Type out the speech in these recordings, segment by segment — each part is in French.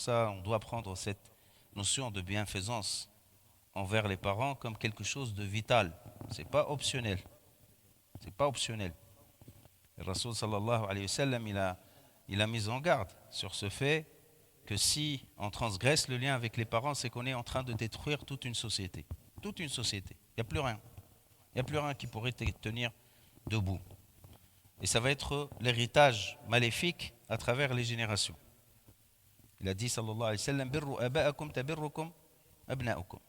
ça, on doit prendre cette notion de bienfaisance envers les parents comme quelque chose de vital. C'est pas optionnel. C'est pas optionnel. Le Rasoul sallallahu alayhi wa sallam, il a mis en garde sur ce fait que si on transgresse le lien avec les parents, c'est qu'on est en train de détruire toute une société. Toute une société. Il n'y a plus rien. Il n'y a plus rien qui pourrait te tenir debout. Et ça va être l'héritage maléfique à travers les générations. Il a dit sallallahu alayhi wa sallam, birru aba'akum tabirrukum abna'ukum.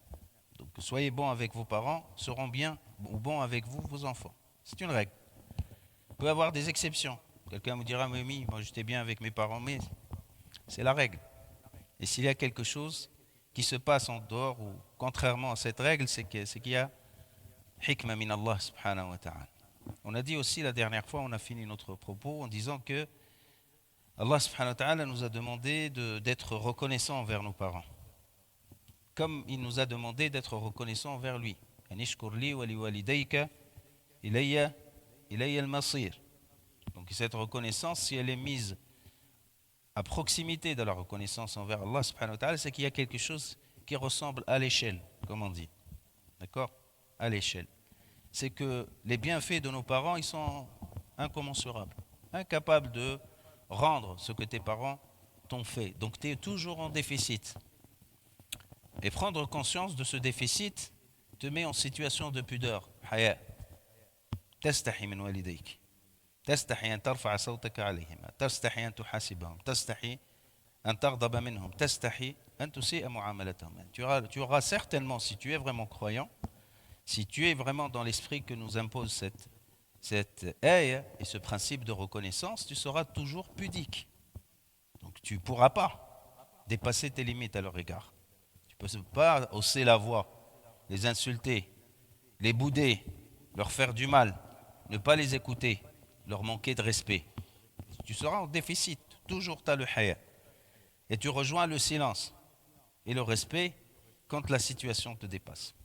Donc soyez bons avec vos parents, seront bien ou bons avec vous, vos enfants. C'est une règle. Il peut y avoir des exceptions. Quelqu'un me dira, oui, moi j'étais bien avec mes parents, mais c'est la règle. Et s'il y a quelque chose qui se passe en dehors ou contrairement à cette règle, c'est qu'il y a hikma min Allah subhanahu wa ta'ala. On a dit aussi la dernière fois, on a fini notre propos en disant que Allah subhanahu wa ta'ala nous a demandé d'être reconnaissants envers nos parents. Comme il nous a demandé d'être reconnaissants envers lui. Anishkur li wa li walidayka ilayya al-masir. Donc cette reconnaissance, si elle est mise à proximité de la reconnaissance envers Allah subhanahu wa ta'ala, c'est qu'il y a quelque chose qui ressemble à l'échelle, comme on dit. D'accord? À l'échelle. C'est que les bienfaits de nos parents, ils sont incommensurables, incapables de rendre ce que tes parents t'ont fait. Donc tu es toujours en déficit. Et prendre conscience de ce déficit te met en situation de pudeur. Haya. Tastahi min walidayk. تستحي أن ترفع صوتك عليهما تستحي أن تحاسبهم تستحي أن تغضب منهم تستحي أن تسيء معاملتهم. Tu auras certainement, si tu es vraiment croyant, si tu es vraiment dans l'esprit que nous impose cette ayah et ce principe de reconnaissance, tu seras toujours pudique. Donc tu ne pourras pas dépasser tes limites à leur égard. Tu ne peux pas hausser la voix, les insulter, les bouder, leur faire du mal, ne pas les écouter, leur manquer de respect. Tu seras en déficit, toujours tu as le haya. Et tu rejoins le silence et le respect quand la situation te dépasse.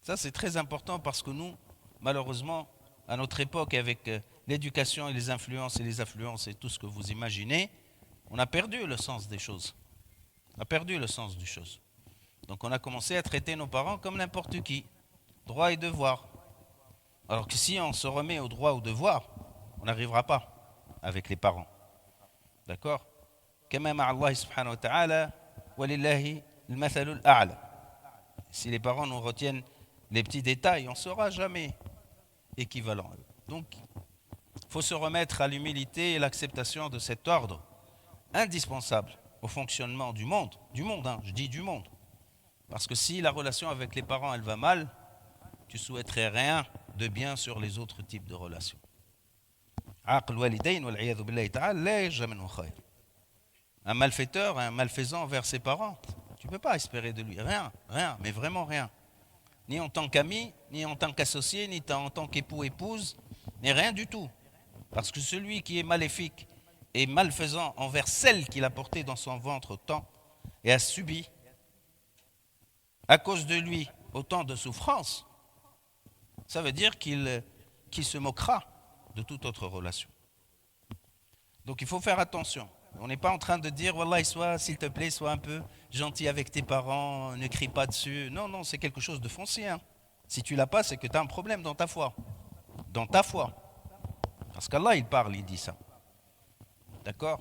Ça c'est très important parce que nous, malheureusement, à notre époque, avec l'éducation et les influences et tout ce que vous imaginez, on a perdu le sens des choses. On a perdu le sens des choses. Donc on a commencé à traiter nos parents comme n'importe qui, droit et devoir. Alors que si on se remet au droit ou devoir, on n'arrivera pas avec les parents. D'accord? Kama ma'Allah subhanahu wa ta'ala, walillahi al-mathalul a'la. Si les parents nous retiennent les petits détails, on ne sera jamais équivalent. Donc, il faut se remettre à l'humilité et l'acceptation de cet ordre indispensable au fonctionnement du monde. Du monde, hein, je dis du monde. Parce que si la relation avec les parents, elle va mal, tu souhaiterais rien de bien sur les autres types de relations. Un malfaiteur, un malfaisant envers ses parents, tu ne peux pas espérer de lui. Rien, mais vraiment rien. Ni en tant qu'ami, ni en tant qu'associé, ni en tant qu'époux-épouse, ni rien du tout. Parce que celui qui est maléfique et malfaisant envers celle qu'il a portée dans son ventre autant et a subi, à cause de lui, autant de souffrances, ça veut dire qu'il se moquera de toute autre relation. Donc il faut faire attention. On n'est pas en train de dire, Wallah, s'il te plaît, sois un peu gentil avec tes parents, ne crie pas dessus. Non, c'est quelque chose de foncier. Hein. Si tu l'as pas, c'est que tu as un problème dans ta foi. Dans ta foi. Parce qu'Allah, il parle, il dit ça. D'accord?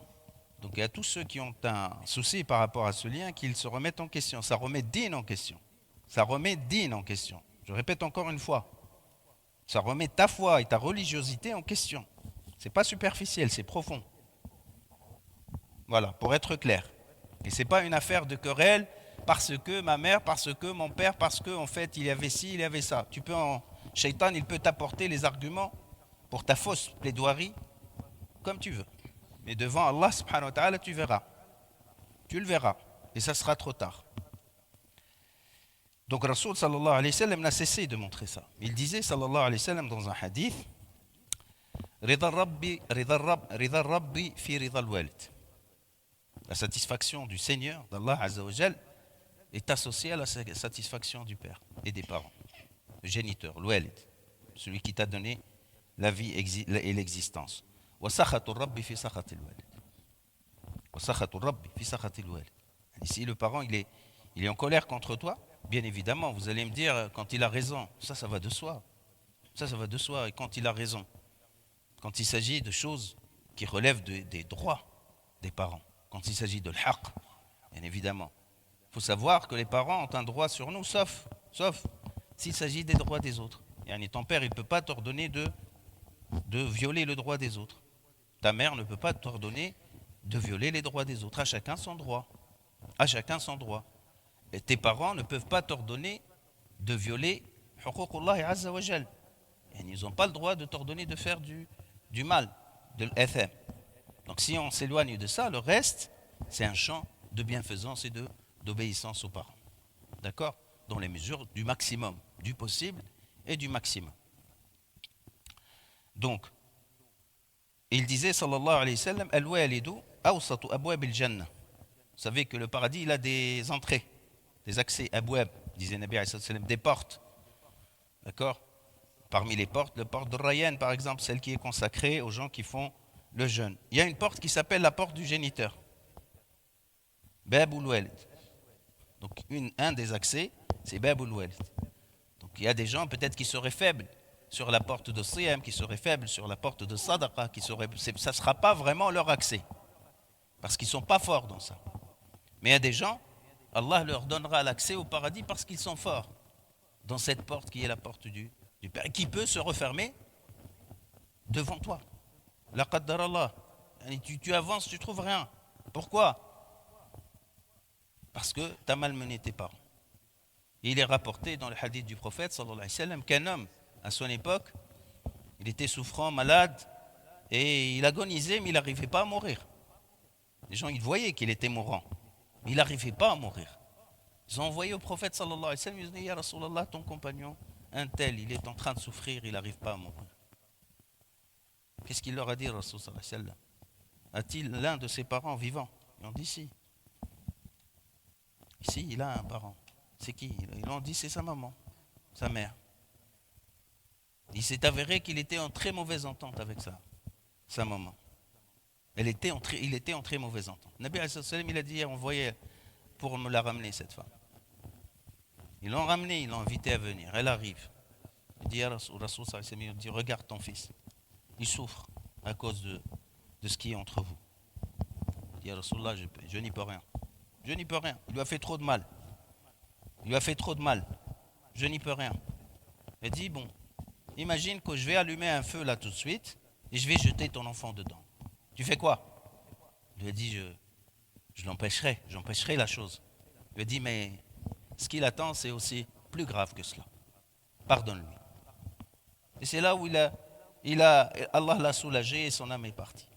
Donc il y a tous ceux qui ont un souci par rapport à ce lien qu'ils se remettent en question. Ça remet din en question. Ça remet din en question. Je répète encore une fois. Ça remet ta foi et ta religiosité en question. C'est pas superficiel, c'est profond. Voilà, pour être clair. Et c'est pas une affaire de querelle parce que ma mère, parce que mon père, parce que en fait il y avait ci, il y avait ça. Shaitan, il peut t'apporter les arguments pour ta fausse plaidoirie comme tu veux. Mais devant Allah subhanahu wa ta'ala, tu verras. Tu le verras. Et ça sera trop tard. Donc Rasoul sallallahu alayhi wa sallam n'a cessé de montrer ça. Il disait sallallahu alayhi wa sallam dans un hadith, Rida rabbi fi rida al-walid. La satisfaction du Seigneur, d'Allah Azza wa Jal, est associée à la satisfaction du père et des parents. Le géniteur, l'walid, celui qui t'a donné la vie et l'existence. Wa sakhatu rabbi fi sakhati al-walid. Wa sakhatu rabbi fi sakhati al-walid. Et si le parent il est en colère contre toi, bien évidemment, vous allez me dire quand il a raison. Ça va de soi. Ça va de soi. Et quand il a raison, quand il s'agit de choses qui relèvent des droits des parents, quand il s'agit de l'haq, bien évidemment. Il faut savoir que les parents ont un droit sur nous, sauf s'il s'agit des droits des autres. Et ton père, il ne peut pas t'ordonner de violer le droit des autres. Ta mère ne peut pas t'ordonner de violer les droits des autres. À chacun son droit. À chacun son droit. Et tes parents ne peuvent pas t'ordonner de violer huququllah azza wa jal. Ils n'ont pas le droit de t'ordonner de faire du mal, de l'itham. Donc si on s'éloigne de ça, le reste, c'est un champ de bienfaisance et d'obéissance aux parents. D'accord? Dans les mesures du maximum, du possible et du maximum. Donc, il disait, sallallahu alayhi wa sallam, al-walidu awsatu abwab al-jannah. Vous savez que le paradis, il a des entrées, des accès, abwab, disait Nabi alayhi wa sallam, des portes. D'accord? Parmi les portes, la porte de Rayyan, par exemple, celle qui est consacrée aux gens qui font le jeûne. Il y a une porte qui s'appelle la porte du géniteur. Babul Walid. Donc, un des accès, c'est Babul Walid. Donc, il y a des gens peut-être qui seraient faibles sur la porte de Siyam, qui seraient faibles sur la porte de Sadaqa, ça ne sera pas vraiment leur accès. Parce qu'ils ne sont pas forts dans ça. Mais il y a des gens, Allah leur donnera l'accès au paradis parce qu'ils sont forts dans cette porte qui est la porte du Père, qui peut se refermer devant toi. La qaddar Allah. Tu avances, tu ne trouves rien. Pourquoi? Parce que tu as malmené tes parents. Et il est rapporté dans le hadith du prophète sallallahu alayhi wa sallam qu'un homme, à son époque, il était souffrant, malade, et il agonisait, mais il n'arrivait pas à mourir. Les gens, ils voyaient qu'il était mourant, mais il n'arrivait pas à mourir. Ils ont envoyé au prophète sallallahu alayhi wa sallam, ils ont dit, Ya Rasulallah, ton compagnon, un tel, il est en train de souffrir, il n'arrive pas à mourir. Qu'est-ce qu'il leur a dit, Rasul sallallahu alayhi wa sallam? A-t-il l'un de ses parents vivant? Ils ont dit si. Ici, il a un parent. C'est qui? Ils ont dit c'est sa maman, sa mère. Il s'est avéré qu'il était en très mauvaise entente avec sa maman. Il était en très mauvaise entente. Nabi alayhi salam, il a dit envoyez pour me la ramener cette femme. Ils l'ont ramenée, ils l'ont invitée à venir. Elle arrive. Il dit à Rasul sallallahu alayhi wa sallam, regarde ton fils. Il souffre à cause de ce qui est entre vous. Il dit à Rasulullah, je n'y peux rien. Je n'y peux rien. Il lui a fait trop de mal. Il lui a fait trop de mal. Je n'y peux rien. Il dit, bon, imagine que je vais allumer un feu là tout de suite et je vais jeter ton enfant dedans. Tu fais quoi? Il lui a dit, j'empêcherai la chose. Il lui a dit, mais ce qu'il attend, c'est aussi plus grave que cela. Pardonne-lui. Et c'est là où Allah l'a soulagé et son âme est partie.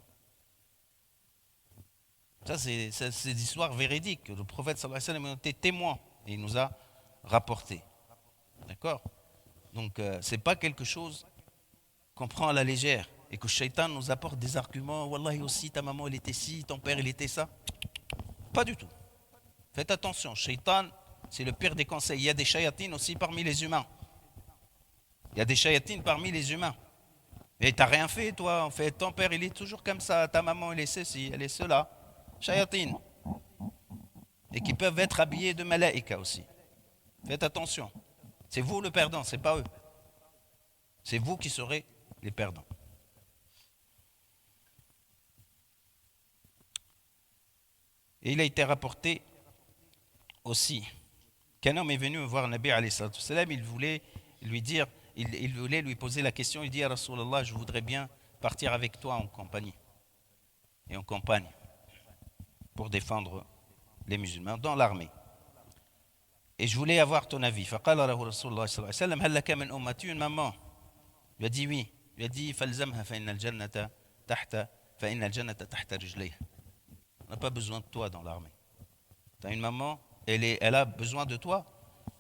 Ça, c'est des histoires véridiques. Le prophète sallallahu alayhi wa sallam était témoin et il nous a rapporté. D'accord? Donc, ce n'est pas quelque chose qu'on prend à la légère et que le shaitan nous apporte des arguments. Wallahi aussi, ta maman, elle était ci, ton père, il était ça. Pas du tout. Faites attention, shaitan, c'est le pire des conseils. Il y a des shayatines aussi parmi les humains. Il y a des shayatines parmi les humains. Et tu n'as rien fait, toi. En fait, ton père, il est toujours comme ça. Ta maman, elle est ceci, elle est cela. Shayatines. Et qui peuvent être habillés de malaïka aussi. Faites attention. C'est vous le perdant, c'est pas eux. C'est vous qui serez les perdants. Et il a été rapporté aussi qu'un homme est venu voir Nabi alayhi salatu wassalam, il voulait lui poser la question, il dit à Rasulallah, je voudrais bien partir avec toi en compagnie et en campagne pour défendre les musulmans dans l'armée. Et je voulais avoir ton avis. Faqala lahu Rasulullah sallallahu alayhi wa sallam, hal laka min ummati, une maman lui a dit oui. Lui a dit falzamha fa inna al-jannata tahta rijlayha. On n'a pas besoin de toi dans l'armée. Tu as une maman, elle a besoin de toi,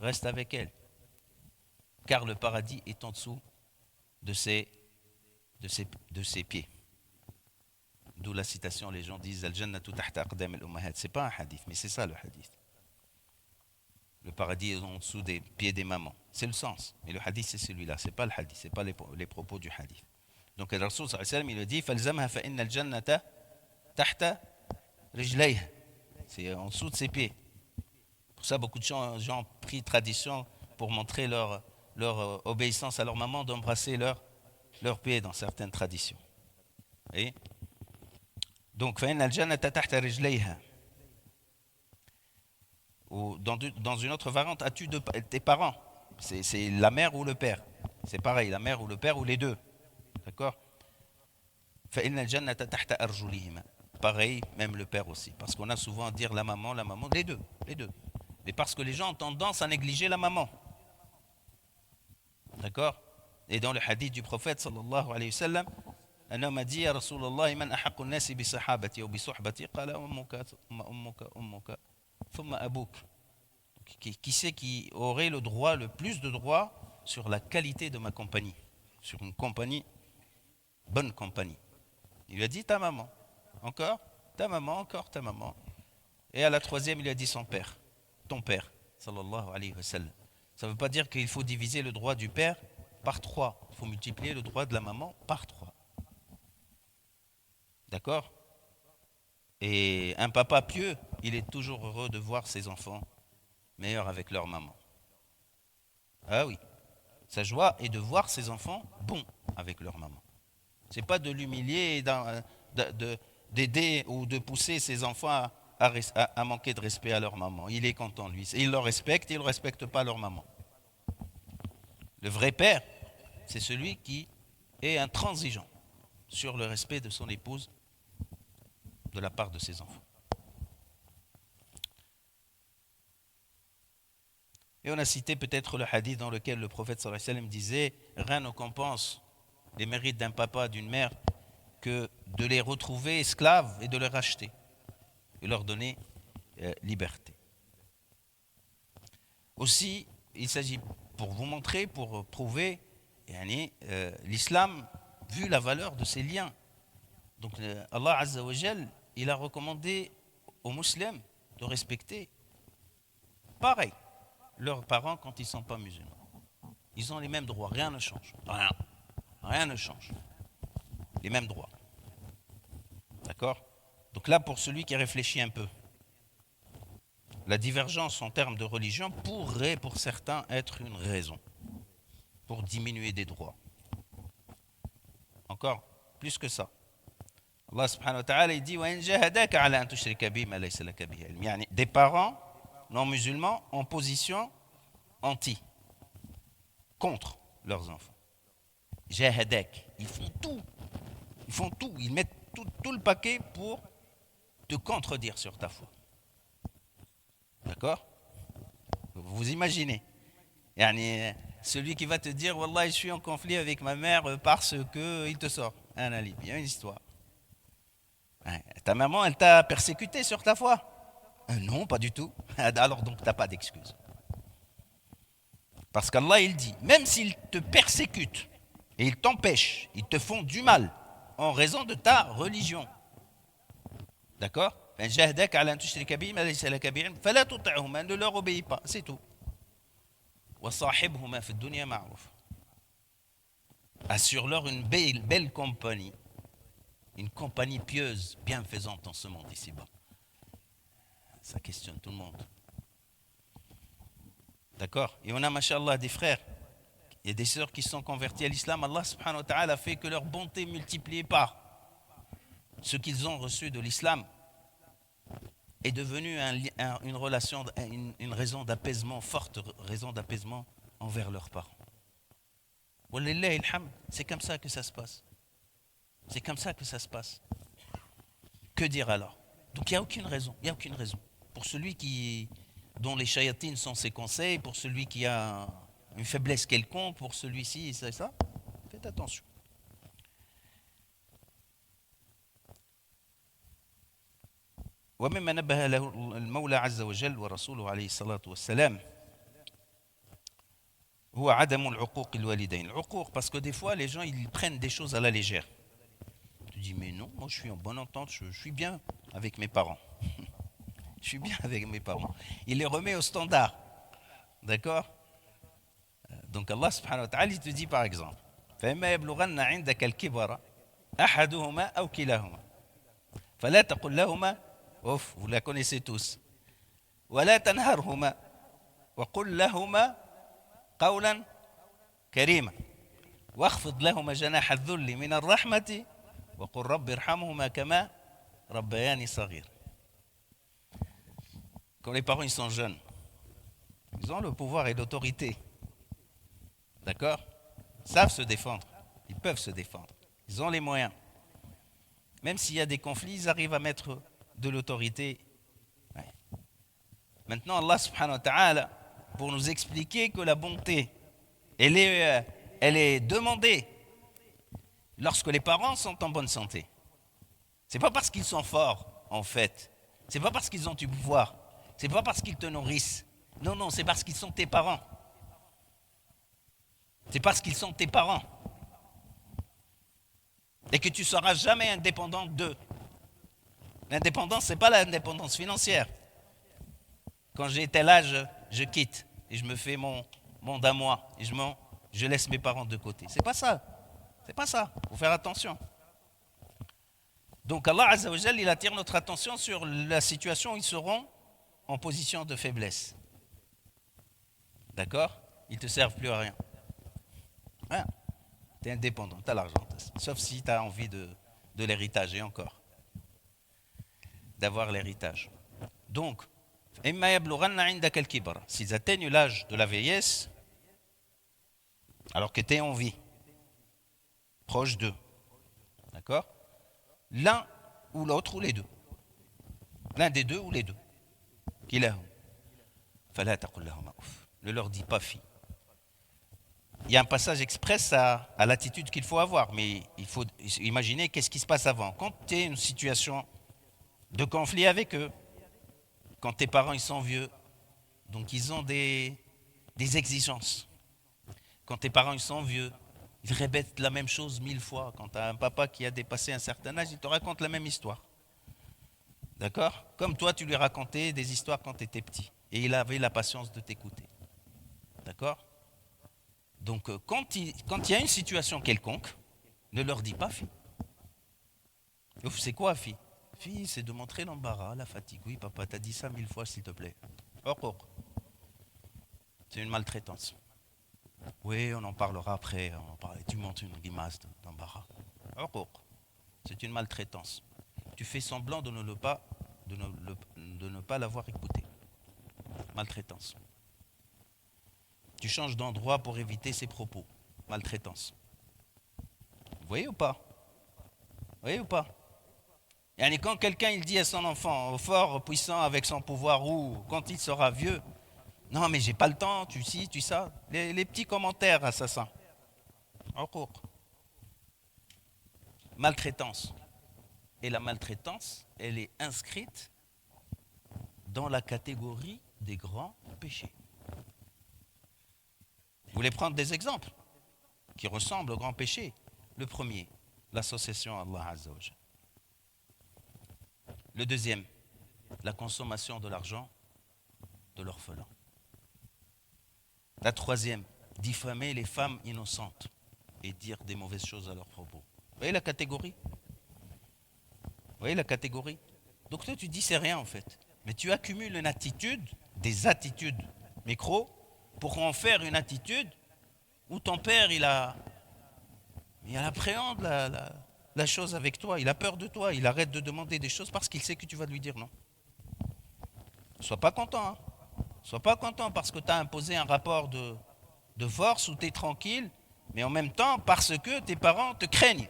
reste avec elle. Car le paradis est en dessous de ses pieds. D'où la citation, les gens disent Al-Jannatu tahta aqdam al-ummahat. C'est pas un hadith, mais c'est ça le hadith. Le paradis est en dessous des pieds des mamans. C'est le sens. Mais le hadith, c'est celui-là. C'est pas le hadith. C'est pas les propos du hadith. Donc le Rasul sallallahu alayhi wa sallam, il a dit Falzamha fa inna al-jannata tahta rijlayha. c'est en dessous de ses pieds. Pour ça, beaucoup de gens ont pris tradition pour montrer leur obéissance à leur maman d'embrasser leurs pieds dans certaines traditions. Et donc, فإن الجنة تحت رجليها. Ou dans une autre variante, as-tu tes parents? C'est la mère ou le père. C'est pareil, la mère ou le père ou les deux. D'accord? فإن الجنة تحت أرجلهما. Pareil, même le père aussi. Parce qu'on a souvent à dire la maman, les deux. Mais parce que les gens ont tendance à négliger la maman. D'accord? Et dans le hadith du prophète sallallahu alayhi wa sallam, un homme a dit à Rasulallah, man ahaqqu an-nasi bi sahabati ou bi suhbati, qala ummuka thumma abuk. Qui c'est qui aurait le plus de droit sur la qualité de ma compagnie, sur une compagnie, bonne compagnie? Il lui a dit ta maman, encore ta maman, encore ta maman. Et à la troisième, il lui a dit son père, ton père, sallallahu alayhi wa sallam. Ça ne veut pas dire qu'il faut diviser le droit du père par 3. Il faut multiplier le droit de la maman par 3. D'accord? Et un papa pieux, il est toujours heureux de voir ses enfants meilleurs avec leur maman. Ah oui, sa joie est de voir ses enfants bons avec leur maman. C'est pas de l'humilier, d'aider ou de pousser ses enfants à manquer de respect à leur maman. Il est content, lui. Il leur respecte, il ne respecte pas leur maman. Le vrai père, c'est celui qui est intransigeant sur le respect de son épouse de la part de ses enfants. Et on a cité peut-être le hadith dans lequel le prophète sallallahu alayhi wa sallam disait « Rien ne compense les mérites d'un papa, d'une mère, que de les retrouver esclaves et de les racheter et leur donner liberté. » Aussi, il s'agit pour vous montrer, pour prouver l'islam, vu la valeur de ces liens. Donc Allah Azza wa Jal, il a recommandé aux musulmans de respecter, pareil, leurs parents quand ils ne sont pas musulmans. Ils ont les mêmes droits, rien ne change. Rien ne change. Les mêmes droits. D'accord? Donc là, pour celui qui réfléchit un peu, la divergence en termes de religion pourrait pour certains être une raison pour diminuer des droits. Encore plus que ça. Allah subhanahu wa ta'ala il dit وَإِنْ جَاهَدَاكَ عَلَى أَنْ تُشْرِكَ بِي مَا لَيْسَ لَكَ بِهِ عِلْمٌ. يعني des parents non musulmans en position anti, contre leurs enfants. Jahadak, ils font tout, ils mettent tout le paquet pour te contredire sur ta foi. D'accord? Vous imaginez, celui qui va te dire Wallah, je suis en conflit avec ma mère parce que il te sort un alibi, il y a une histoire. Ta maman, elle t'a persécuté sur ta foi? Non, pas du tout. Alors donc, tu n'as pas d'excuse. Parce qu'Allah, il dit, même s'ils te persécutent et ils t'empêchent, ils te font du mal en raison de ta religion. D'accord? Ne leur obéis pas, c'est tout. Assure-leur une belle compagnie. Une compagnie pieuse, bienfaisante en ce monde ici-bas. Ça questionne tout le monde. D'accord? Et on a, mashallah, des frères et des sœurs qui sont convertis à l'islam. Allah subhanahu wa ta'ala a fait que leur bonté multipliée par ce qu'ils ont reçu de l'islam est devenue une relation, une raison d'apaisement, forte raison d'apaisement envers leurs parents. Wallillahi alhamd, c'est comme ça que ça se passe. C'est comme ça que ça se passe. Que dire alors? Donc il n'y a aucune raison, Pour celui dont les shayatines sont ses conseils, pour celui qui a une faiblesse quelconque, pour celui-ci, c'est ça, faites attention. ومما نبه له المولى عز وجل ورسوله عليه الصلاة والسلام هو عدم العقوق الوالدين. العقوق parce que des fois les gens ils prennent des choses à la légère. Tu dis mais non, moi je suis en bonne entente, je suis bien avec mes parents. Je suis bien avec mes parents. Il les remet au standard. D'accord? Donc Allah subhanahu wa ta'ala il te dit par exemple فإما يبلغن عندك الكبر أحدهما أو كلاهما فلا تقل لهما Ouf, vous la connaissez tous. ولا تنهرهما وقل لهما قولا كريما واخفض لهما جناح الذل من الرحمة وقل رب ارحمهما كما ربياني صغير. Quand les parents ils sont jeunes, ils ont le pouvoir et l'autorité. D'accord? Ils savent se défendre. Ils peuvent se défendre. Ils ont les moyens. Même s'il y a des conflits, ils arrivent à mettre de l'autorité. Ouais. Maintenant, Allah subhanahu wa ta'ala, pour nous expliquer que la bonté, elle est demandée lorsque les parents sont en bonne santé. C'est pas parce qu'ils sont forts, en fait. C'est pas parce qu'ils ont du pouvoir. C'est pas parce qu'ils te nourrissent. Non, non, c'est parce qu'ils sont tes parents. C'est parce qu'ils sont tes parents. Et que tu ne seras jamais indépendant d'eux. L'indépendance, ce n'est pas l'indépendance financière. Quand j'ai tel âge, je quitte et je me fais mon monde à moi et je laisse mes parents de côté. C'est pas ça. C'est pas ça. Il faut faire attention. Donc Allah Azza wa Jal, il attire notre attention sur la situation où ils seront en position de faiblesse. D'accord? Ils ne te servent plus à rien. Rien. Tu es indépendant, tu as l'argent. Sauf si tu as envie de l'héritage, et encore. D'avoir l'héritage. Donc, s'ils atteignent l'âge de la vieillesse, alors que tu es en vie, proche d'eux, d'accord? L'un ou l'autre ou les deux. L'un des deux ou les deux. Ne leur dis pas fi. Il y a un passage express à l'attitude qu'il faut avoir, mais il faut imaginer qu'est-ce qui se passe avant. Quand tu es dans une situation de conflit avec eux, quand tes parents ils sont vieux, donc ils ont des exigences. Quand tes parents ils sont vieux, ils répètent la même chose 1000 fois. Quand tu as un papa qui a dépassé un certain âge, il te raconte la même histoire. D'accord? Comme toi, tu lui racontais des histoires quand tu étais petit. Et il avait la patience de t'écouter. D'accord? Donc, quand il y a une situation quelconque, ne leur dis pas, fille. Ouf, c'est quoi, fille? Fille, c'est de montrer l'embarras, la fatigue. Oui, papa, t'as dit ça 1000 fois, s'il te plaît. C'est une maltraitance. Oui, on en parlera après. Tu montres une grimace d'embarras. C'est une maltraitance. Tu fais semblant de ne pas l'avoir écouté. Maltraitance. Tu changes d'endroit pour éviter ses propos. Maltraitance. Vous voyez ou pas? Vous voyez ou pas? Et quand quelqu'un il dit à son enfant, fort, puissant, avec son pouvoir, ou quand il sera vieux, non mais j'ai pas le temps, tu sais, tu ça. Les petits commentaires assassins. En cours. Maltraitance. Et la maltraitance, elle est inscrite dans la catégorie des grands péchés. Vous voulez prendre des exemples qui ressemblent aux grands péchés? Le premier, l'association à Allah Azza wa Jal. Le deuxième, la consommation de l'argent de l'orphelin. La troisième, diffamer les femmes innocentes et dire des mauvaises choses à leur propos. Vous voyez la catégorie? Vous voyez la catégorie? Donc toi tu dis c'est rien en fait. Mais tu accumules une attitude, des attitudes micro, pour en faire une attitude où ton père il appréhende la chose avec toi, il a peur de toi, il arrête de demander des choses parce qu'il sait que tu vas lui dire non. Sois pas content, hein. Sois pas content parce que tu as imposé un rapport de force où tu es tranquille, mais en même temps parce que tes parents te craignent.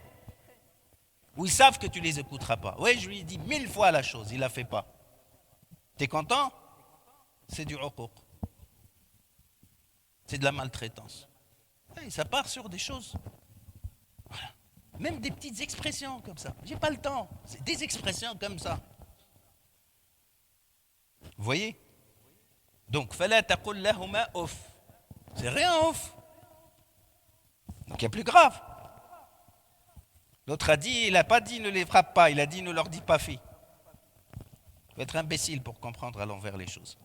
Ou ils savent que tu les écouteras pas. Oui, je lui ai dit 1000 fois la chose, il la fait pas. Tu es content? C'est du uquq. C'est de la maltraitance. Et ça part sur des choses. Voilà. Même des petites expressions comme ça. J'ai pas le temps. C'est des expressions comme ça. Vous voyez? Donc, fala taqul lahuma ouf. C'est rien ouf. Donc il y a plus grave. L'autre a dit, il n'a pas dit ne les frappe pas, il a dit ne leur dis pas fi. Il faut être imbécile pour comprendre à l'envers les choses.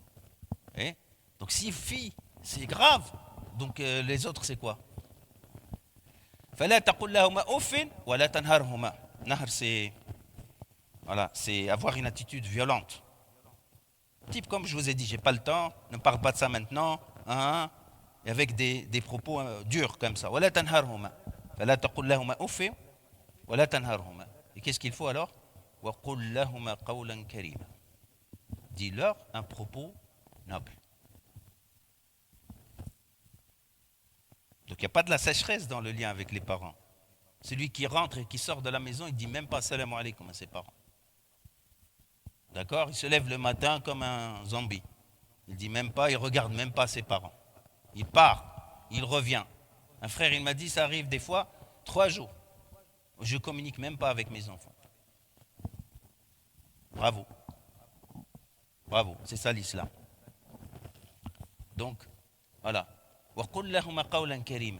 Et donc si fi, c'est grave, donc les autres c'est quoi? فلا تقل لهما أف ولا تنهرهما. Nahr c'est Voilà, c'est avoir une attitude violente. Type comme je vous ai dit, j'ai pas le temps, ne parle pas de ça maintenant, hein, et avec des propos durs comme ça. ولا تنهرهما فلا تقل لهما أف ولا تنهرهما. Et qu'est-ce qu'il faut alors وقل لهما قولا كريما. Dis-leur un propos noble. Donc il n'y a pas de la sécheresse dans le lien avec les parents. Celui qui rentre et qui sort de la maison, il ne dit même pas salam alaikum à ses parents. D'accord? Il se lève le matin comme un zombie. Il ne dit même pas, il ne regarde même pas ses parents. Il part, il revient. Un frère, il m'a dit, ça arrive des fois, 3 jours. Je ne communique même pas avec mes enfants. Bravo. Bravo, c'est ça l'islam. Donc, voilà.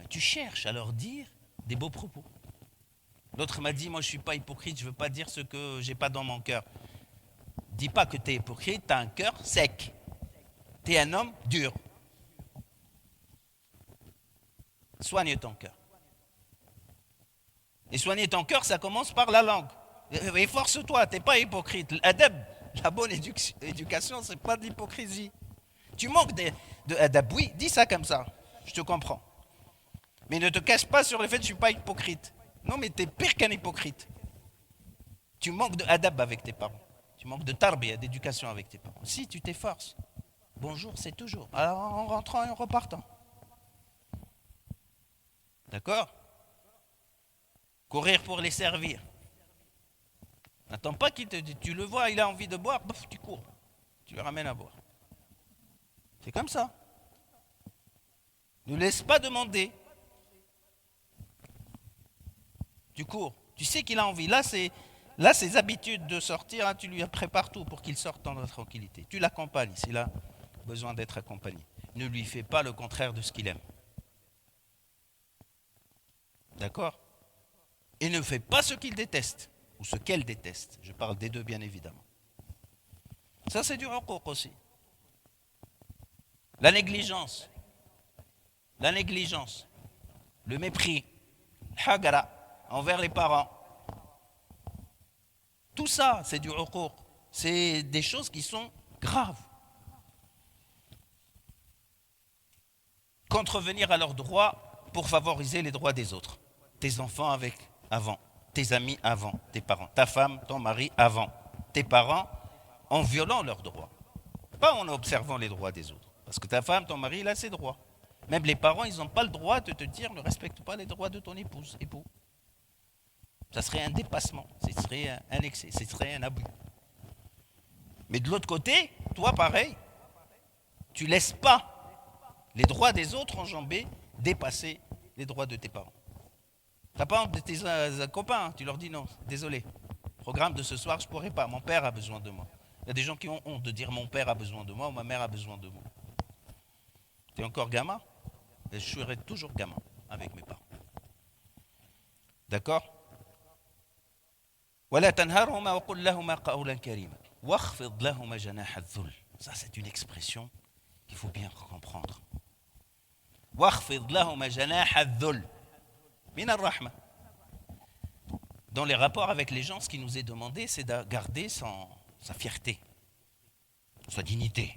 Tu cherches à leur dire des beaux propos. L'autre m'a dit, moi je ne suis pas hypocrite, je ne veux pas dire ce que je n'ai pas dans mon cœur. Dis pas que tu es hypocrite, tu as un cœur sec. Tu es un homme dur. Soigne ton cœur. Et soigner ton cœur, ça commence par la langue. Efforce-toi, tu n'es pas hypocrite. L'adab, la bonne éducation, ce n'est pas de l'hypocrisie. Tu manques de adab, oui, dis ça comme ça, je te comprends. Mais ne te cache pas sur le fait que je ne suis pas hypocrite. Non, mais tu es pire qu'un hypocrite. Tu manques de adab avec tes parents. Tu manques de tarbiya, d'éducation avec tes parents. Si, tu t'efforces. Bonjour, c'est toujours. Alors, en rentrant et en repartant. D'accord? Courir pour les servir. N'attends pas qu'il te dise. Tu le vois, il a envie de boire, bouf, tu cours. Tu le ramènes à boire. C'est comme ça. Ne laisse pas demander. Tu cours. Tu sais qu'il a envie. Là, ses habitudes de sortir, hein, tu lui prépares tout pour qu'il sorte dans la tranquillité. Tu l'accompagnes s'il a besoin d'être accompagné. Ne lui fais pas le contraire de ce qu'il aime. D'accord? Et ne fais pas ce qu'il déteste ou ce qu'elle déteste. Je parle des deux, bien évidemment. Ça, c'est du uquq aussi. La négligence, le mépris, l'hagara envers les parents. Tout ça, c'est du uquq. C'est des choses qui sont graves. Contrevenir à leurs droits pour favoriser les droits des autres. Tes enfants avant, tes amis avant, tes parents, ta femme, ton mari avant, tes parents en violant leurs droits. Pas en observant les droits des autres. Parce que ta femme, ton mari, il a ses droits. Même les parents, ils n'ont pas le droit de te dire ne respecte pas les droits de ton époux. Ça serait un dépassement, ce serait un excès, ce serait un abus. Mais de l'autre côté, toi pareil, tu ne laisses pas les droits des autres enjambés dépasser les droits de tes parents. Tu n'as pas honte de tes copains, tu leur dis non, désolé, programme de ce soir, je ne pourrai pas, mon père a besoin de moi. Il y a des gens qui ont honte de dire mon père a besoin de moi ou ma mère a besoin de moi. Tu es encore gamin? Et je serai toujours gamin avec mes parents. D'accord? ولا تنهرهما وقل لهما قولا كريما واخفض لهما جناح الذل. Ça, c'est une expression qu'il faut bien comprendre. واخفض لهما جناح الذل من الرحمة. Dans les rapports avec les gens, ce qui nous est demandé, c'est de garder sa fierté, sa dignité.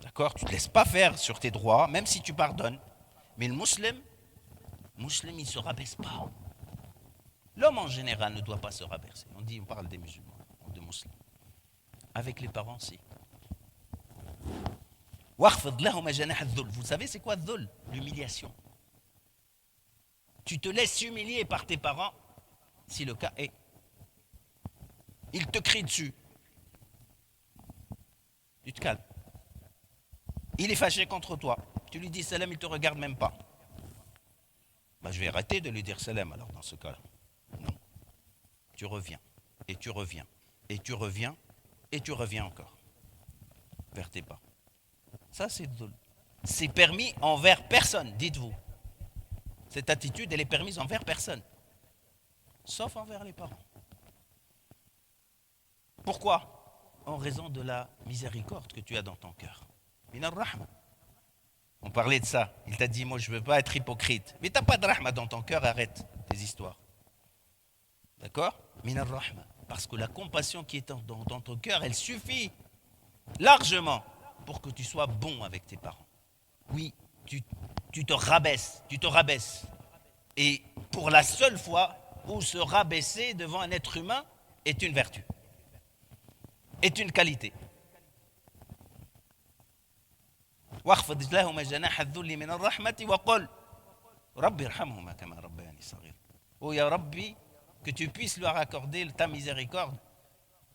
D'accord? Tu ne te laisses pas faire sur tes droits, même si tu pardonnes. Mais le musulman, il ne se rabaisse pas. L'homme en général ne doit pas se rabaisser. On parle des musulmans, des musulmans. Avec les parents, si. Vous savez, c'est quoi dhul? L'humiliation. Tu te laisses humilier par tes parents, si le cas est. Ils te crient dessus. Tu te calmes. Il est fâché contre toi. Tu lui dis salam, il ne te regarde même pas. Je vais arrêter de lui dire salam alors dans ce cas-là. Non. Tu reviens, et tu reviens, et tu reviens, et tu reviens encore. Vers tes pas. Ça, c'est dhul. C'est permis envers personne, dites-vous. Cette attitude, elle est permise envers personne. Sauf envers les parents. Pourquoi? En raison de la miséricorde que tu as dans ton cœur. Minar rahma. On parlait de ça. Il t'a dit, moi je ne veux pas être hypocrite. Mais tu n'as pas de rahma dans ton cœur, arrête tes histoires. D'accord? Minar rahma. Parce que la compassion qui est dans ton cœur, elle suffit largement pour que tu sois bon avec tes parents. Oui, tu te rabaisses, tu te rabaisses. Et pour la seule fois où se rabaisser devant un être humain est une vertu, est une qualité. واخفض لهما جناح الذل من الرحمة وقل ربي ارحمهما كما ربياني صغير. Oh ya Rabbi, que tu puisses leur accorder ta miséricorde.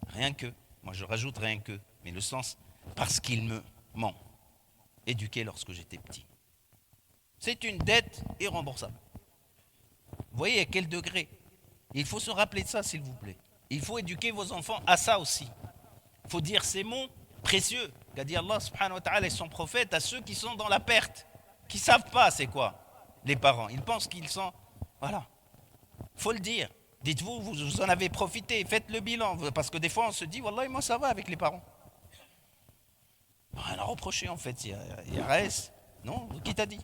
Rien que, moi je rajoute rien que, mais le sens, parce qu'ils m'ont éduqué lorsque j'étais petit. C'est une dette irremboursable. Vous voyez à quel degré? Il faut se rappeler de ça, s'il vous plaît. Il faut éduquer vos enfants à ça aussi. Il faut dire ces mots précieux qu'a dit Allah subhanahu wa ta'ala et son prophète à ceux qui sont dans la perte, qui ne savent pas c'est quoi les parents. Ils pensent qu'ils sont... Voilà. Il faut le dire. Dites-vous, vous en avez profité, faites le bilan. Parce que des fois, on se dit, Wallah, moi, ça va avec les parents. Rien à reprocher, en fait. Il y a RS. Non, qui t'a dit?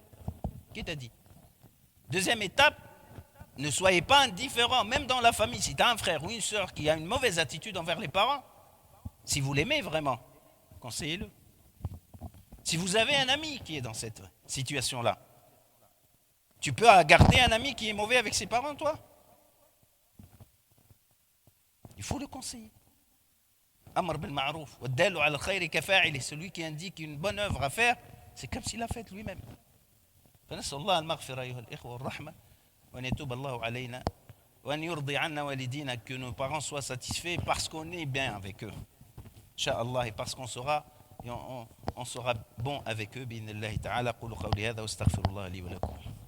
Qui t'a dit? Deuxième étape, ne soyez pas indifférents, même dans la famille. Si tu as un frère ou une soeur qui a une mauvaise attitude envers les parents, si vous l'aimez vraiment, conseillez-le. Si vous avez un ami qui est dans cette situation-là, tu peux garder un ami qui est mauvais avec ses parents, toi? Il faut le conseiller. Amr bil ma'rouf, wa dallu ala al-khayri kafa'ili. Celui qui indique une bonne œuvre à faire, c'est comme s'il l'a faite lui-même. فنسأل الله المغفرة أيها الإخوة والرحمة وأن يتوب الله علينا وأن يرضي عنا والدينا, que nos parents soient satisfaits parce qu'on est bien avec eux. Inch'Allah, et parce qu'on sera bon avec eux. بإذن الله تعالى. قولوا قولي هذا واستغفر الله لي ولكم.